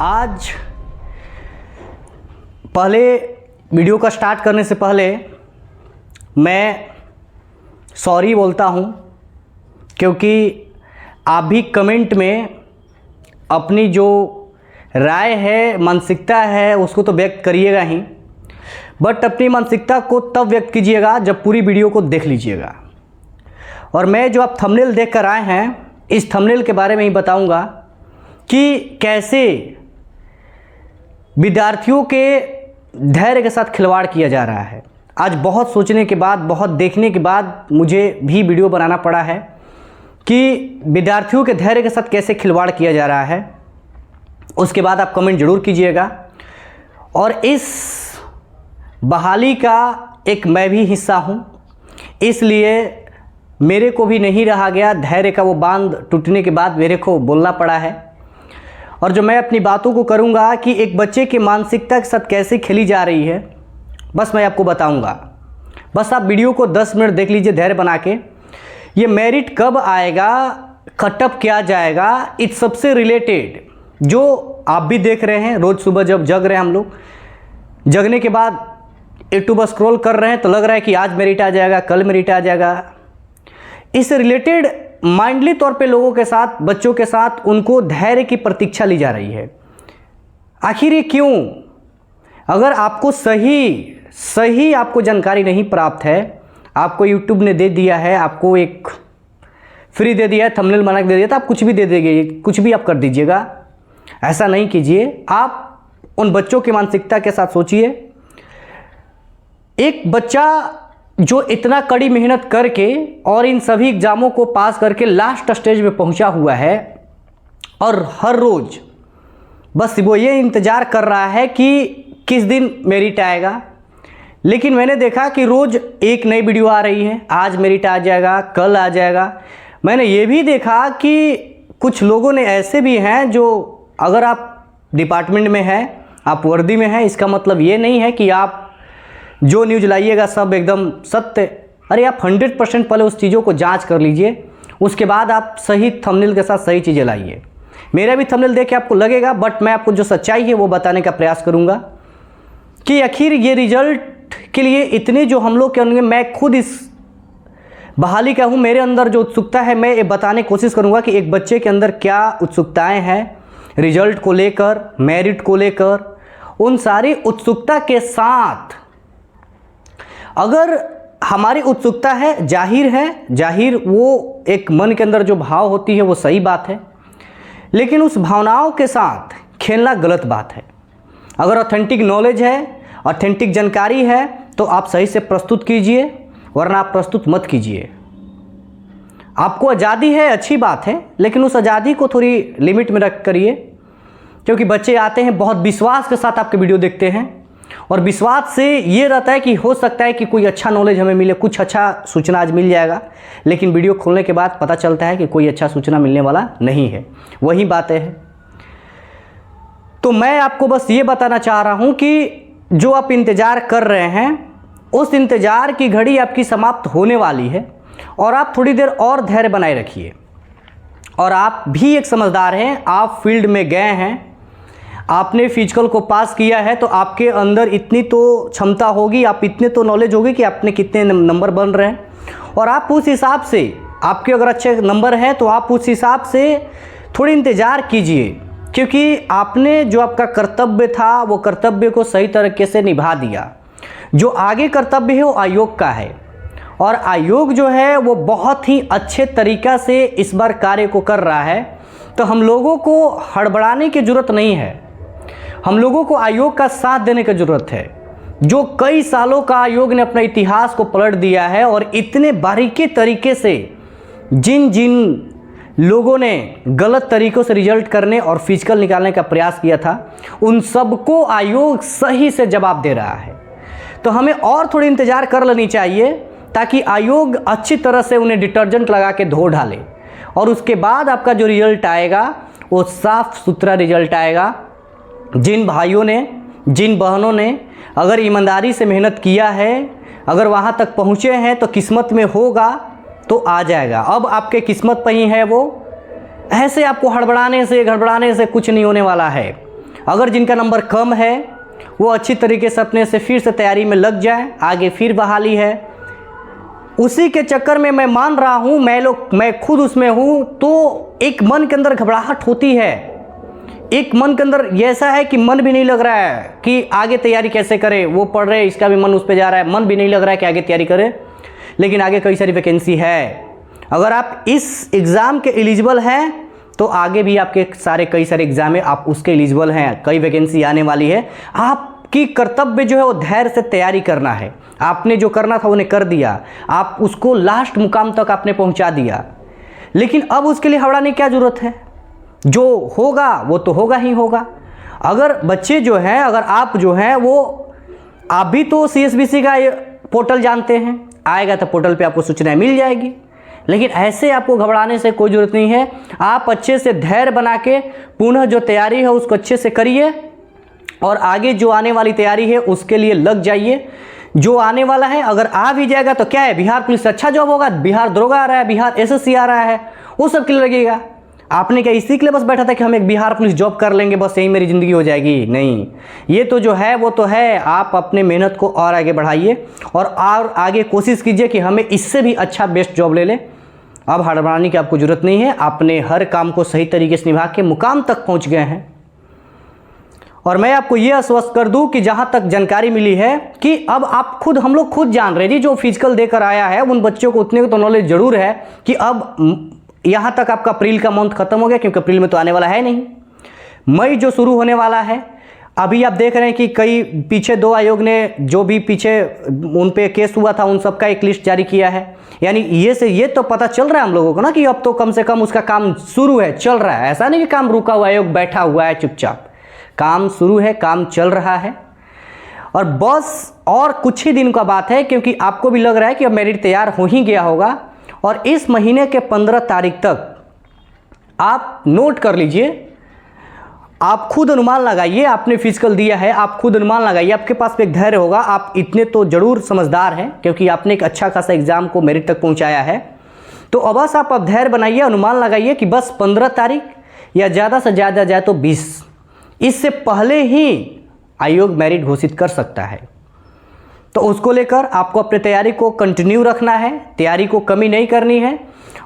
आज पहले वीडियो का स्टार्ट करने से पहले मैं सॉरी बोलता हूँ, क्योंकि आप भी कमेंट में अपनी जो राय है, मानसिकता है, उसको तो व्यक्त करिएगा ही, बट अपनी मानसिकता को तब व्यक्त कीजिएगा जब पूरी वीडियो को देख लीजिएगा। और मैं जो आप थंबनेल देख कर आए हैं, इस थंबनेल के बारे में ही बताऊंगा कि कैसे विद्यार्थियों के धैर्य के साथ खिलवाड़ किया जा रहा है। आज बहुत सोचने के बाद, बहुत देखने के बाद मुझे भी वीडियो बनाना पड़ा है कि विद्यार्थियों के धैर्य के साथ कैसे खिलवाड़ किया जा रहा है। उसके बाद आप कमेंट ज़रूर कीजिएगा। और इस बहाली का एक मैं भी हिस्सा हूँ, इसलिए मेरे को भी नहीं रहा गया, धैर्य का वो बांध टूटने के बाद मेरे को बोलना पड़ा है। और जो मैं अपनी बातों को करूँगा कि एक बच्चे की मानसिकता के साथ कैसे खेली जा रही है, बस मैं आपको बताऊँगा। बस आप वीडियो को 10 मिनट देख लीजिए धैर्य बना के। ये मेरिट कब आएगा, कटअप क्या जाएगा, इस सबसे रिलेटेड जो आप भी देख रहे हैं, रोज़ सुबह जब जग रहे हैं हम लोग, जगने के बाद यूट्यूब स्क्रॉल कर रहे हैं तो लग रहा है कि आज मेरिट आ जाएगा, कल मेरिट आ जाएगा। इससे रिलेटेड माइंडली तौर पे लोगों के साथ, बच्चों के साथ उनको धैर्य की प्रतीक्षा ली जा रही है। आखिर ये क्यों? अगर आपको सही आपको जानकारी नहीं प्राप्त है, आपको यूट्यूब ने दे दिया है, आपको एक फ्री दे दिया है, थंबनेल बना के दे दिया, तो आप कुछ भी दे देंगे, कुछ भी आप कर दीजिएगा। ऐसा नहीं कीजिए। आप उन बच्चों की मानसिकता के साथ सोचिए। एक बच्चा जो इतना कड़ी मेहनत करके और इन सभी एग्ज़ामों को पास करके लास्ट स्टेज में पहुंचा हुआ है, और हर रोज़ बस वो ये इंतज़ार कर रहा है कि किस दिन मेरिट आएगा। लेकिन मैंने देखा कि रोज़ एक नई वीडियो आ रही है, आज मेरिट आ जाएगा, कल आ जाएगा। मैंने ये भी देखा कि कुछ लोगों ने ऐसे भी हैं जो, अगर आप डिपार्टमेंट में हैं, आप वर्दी में हैं, इसका मतलब ये नहीं है कि आप जो न्यूज़ लाइएगा सब एकदम सत्य। अरे आप 100% पहले उस चीज़ों को जांच कर लीजिए, उसके बाद आप सही थंबनेल के साथ सही चीज़ें लाइए। मेरा भी थंबनेल देख के आपको लगेगा, बट मैं आपको जो सच्चाई है वो बताने का प्रयास करूँगा कि आखिर ये रिजल्ट के लिए इतने जो हम लोग के होंगे। मैं खुद इस बहाली का हूँ, मेरे अंदर जो उत्सुकता है मैं ये बताने की कोशिश करूँगा कि एक बच्चे के अंदर क्या उत्सुकताएँ हैं रिजल्ट को लेकर, मेरिट को लेकर। उन सारी उत्सुकता के साथ अगर हमारी उत्सुकता है, जाहिर वो एक मन के अंदर जो भाव होती है वो सही बात है, लेकिन उस भावनाओं के साथ खेलना गलत बात है। अगर ऑथेंटिक नॉलेज है, ऑथेंटिक जानकारी है, तो आप सही से प्रस्तुत कीजिए, वरना आप प्रस्तुत मत कीजिए। आपको आज़ादी है, अच्छी बात है, लेकिन उस आज़ादी को थोड़ी लिमिट में रख करिए। क्योंकि बच्चे आते हैं बहुत विश्वास के साथ आपके वीडियो देखते हैं, और विश्वास से ये रहता है कि हो सकता है कि कोई अच्छा नॉलेज हमें मिले, कुछ अच्छा सूचना आज मिल जाएगा। लेकिन वीडियो खोलने के बाद पता चलता है कि कोई अच्छा सूचना मिलने वाला नहीं है। वही बातें हैं। तो मैं आपको बस ये बताना चाह रहा हूँ कि जो आप इंतज़ार कर रहे हैं, उस इंतज़ार की घड़ी आपकी समाप्त होने वाली है, और आप थोड़ी देर और धैर्य बनाए रखिए। और आप भी एक समझदार हैं, आप फील्ड में गए हैं, आपने फिजिकल को पास किया है, तो आपके अंदर इतनी तो क्षमता होगी, आप इतने तो नॉलेज होगी कि आपने कितने नंबर बन रहे हैं। और आप उस हिसाब से, आपके अगर अच्छे नंबर हैं तो आप उस हिसाब से थोड़ी इंतज़ार कीजिए, क्योंकि आपने जो आपका कर्तव्य था वो कर्तव्य को सही तरीके से निभा दिया। जो आगे कर्तव्य है वो आयोग का है, और आयोग जो है वो बहुत ही अच्छे तरीक़ा से इस बार कार्य को कर रहा है। तो हम लोगों को हड़बड़ाने की ज़रूरत नहीं है, हम लोगों को आयोग का साथ देने की ज़रूरत है। जो कई सालों का आयोग ने अपना इतिहास को पलट दिया है, और इतने बारीकी तरीके से जिन लोगों ने गलत तरीक़ों से रिजल्ट करने और फिजिकल निकालने का प्रयास किया था, उन सबको आयोग सही से जवाब दे रहा है। तो हमें और थोड़ी इंतज़ार कर लेनी चाहिए, ताकि आयोग अच्छी तरह से उन्हें डिटर्जेंट लगा के धो डाले, और उसके बाद आपका जो रिजल्ट आएगा वो साफ़ सुथरा रिजल्ट आएगा। जिन भाइयों ने, जिन बहनों ने अगर ईमानदारी से मेहनत किया है, अगर वहाँ तक पहुँचे हैं, तो किस्मत में होगा तो आ जाएगा। अब आपके किस्मत पर ही है वो। ऐसे आपको हड़बड़ाने से, गड़बड़ाने से कुछ नहीं होने वाला है। अगर जिनका नंबर कम है वो अच्छी तरीके से अपने से फिर से तैयारी में लग जाए, आगे फिर बहाली है। उसी के चक्कर में मैं मान रहा हूँ, मैं खुद उसमें हूँ, तो एक मन के अंदर घबराहट होती है, एक मन के अंदर ऐसा है कि मन भी नहीं लग रहा है कि आगे तैयारी कैसे करे। वो पढ़ रहे, इसका भी मन उस पर जा रहा है, मन भी नहीं लग रहा है कि आगे तैयारी करे, लेकिन आगे कई सारी वैकेंसी है। अगर आप इस एग्ज़ाम के एलिजिबल हैं तो आगे भी आपके कई सारे एग्ज़ाम है, आप उसके एलिजिबल हैं, कई वैकेंसी आने वाली है। आपकी कर्तव्य जो है वो धैर्य से तैयारी करना है। आपने जो करना था उन्हें कर दिया, आप उसको लास्ट मुकाम तक आपने पहुंचा दिया, लेकिन अब उसके लिए हड़बड़ाने की क्या ज़रूरत है। जो होगा वो तो होगा ही होगा। अगर बच्चे जो हैं, अगर आप जो हैं वो, आप भी तो CSBC का पोर्टल जानते हैं, आएगा तो पोर्टल पे आपको सूचनाएं मिल जाएगी, लेकिन ऐसे आपको घबराने से कोई ज़रूरत नहीं है। आप अच्छे से धैर्य बना के पुनः जो तैयारी है उसको अच्छे से करिए और आगे जो आने वाली तैयारी है उसके लिए लग जाइए। जो आने वाला है अगर आ भी जाएगा तो क्या है, बिहार पुलिस से अच्छा जॉब होगा, बिहार दरोगा आ रहा है, बिहार SSC आ रहा है, वो सब के लिए लगेगा। आपने क्या इसी के लिए बस बैठा था कि हम एक बिहार पुलिस जॉब कर लेंगे, बस यही मेरी ज़िंदगी हो जाएगी? नहीं, ये तो जो है वो तो है। आप अपने मेहनत को और आगे बढ़ाइए और आगे कोशिश कीजिए कि हमें इससे भी अच्छा बेस्ट जॉब ले लें। अब हड़बड़ाने की आपको ज़रूरत नहीं है, आपने हर काम को सही तरीके से निभा के मुकाम तक पहुंच गए हैं। और मैं आपको ये आश्वस्त कर दूं कि जहां तक जानकारी मिली है कि अब आप खुद, हम लोग खुद जान रहे हैं जी, जो फिजिकल देकर आया है उन बच्चों को उतने तो नॉलेज ज़रूर है कि अब यहाँ तक आपका अप्रैल का मंथ खत्म हो गया, क्योंकि अप्रैल में तो आने वाला है नहीं, मई जो शुरू होने वाला है। अभी आप देख रहे हैं कि कई पीछे 2 आयोग ने जो भी पीछे उन पे केस हुआ था उन सब का एक लिस्ट जारी किया है। यानी ये तो पता चल रहा है हम लोगों को ना कि अब तो कम से कम उसका काम शुरू है, चल रहा है। ऐसा नहीं कि काम रुका हुआ, आयोग बैठा हुआ है चुपचाप, काम शुरू है, काम चल रहा है। और बस और कुछ ही दिन का बात है, क्योंकि आपको भी लग रहा है कि अब मेरिट तैयार हो ही गया होगा। और इस महीने के 15 तारीख तक आप नोट कर लीजिए, आप खुद अनुमान लगाइए, आपने फिजिकल दिया है, आप खुद अनुमान लगाइए, आपके पास एक धैर्य होगा। आप इतने तो जरूर समझदार हैं क्योंकि आपने एक अच्छा खासा एग्जाम को मेरिट तक पहुंचाया है। तो अब बस आप अब धैर्य बनाइए, अनुमान लगाइए कि बस 15 तारीख या ज़्यादा से ज़्यादा जाए तो 20, इससे पहले ही आयोग मेरिट घोषित कर सकता है। तो उसको लेकर आपको अपनी तैयारी को कंटिन्यू रखना है, तैयारी को कमी नहीं करनी है।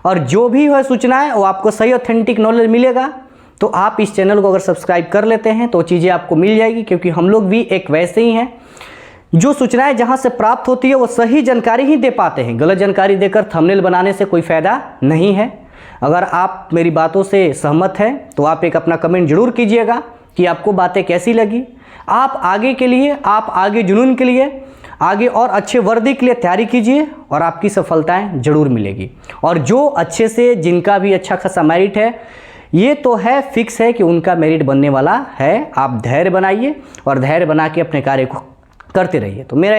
और जो भी है सूचनाएं वो आपको सही ऑथेंटिक नॉलेज मिलेगा। तो आप इस चैनल को अगर सब्सक्राइब कर लेते हैं तो चीज़ें आपको मिल जाएगी, क्योंकि हम लोग भी एक वैसे ही हैं जो सूचनाएं जहां से प्राप्त होती है वो सही जानकारी ही दे पाते हैं। गलत जानकारी देकर थंबनेल बनाने से कोई फ़ायदा नहीं है। अगर आप मेरी बातों से सहमत हैं तो आप एक अपना कमेंट जरूर कीजिएगा कि आपको बातें कैसी लगी। आप आगे के लिए, आप आगे जुनून के लिए, आगे और अच्छे वर्दी के लिए तैयारी कीजिए और आपकी सफलताएं जरूर मिलेगी। और जो अच्छे से, जिनका भी अच्छा खासा मेरिट है, ये तो है फिक्स है कि उनका मेरिट बनने वाला है। आप धैर्य बनाइए और धैर्य बना के अपने कार्य को करते रहिए। तो मेरा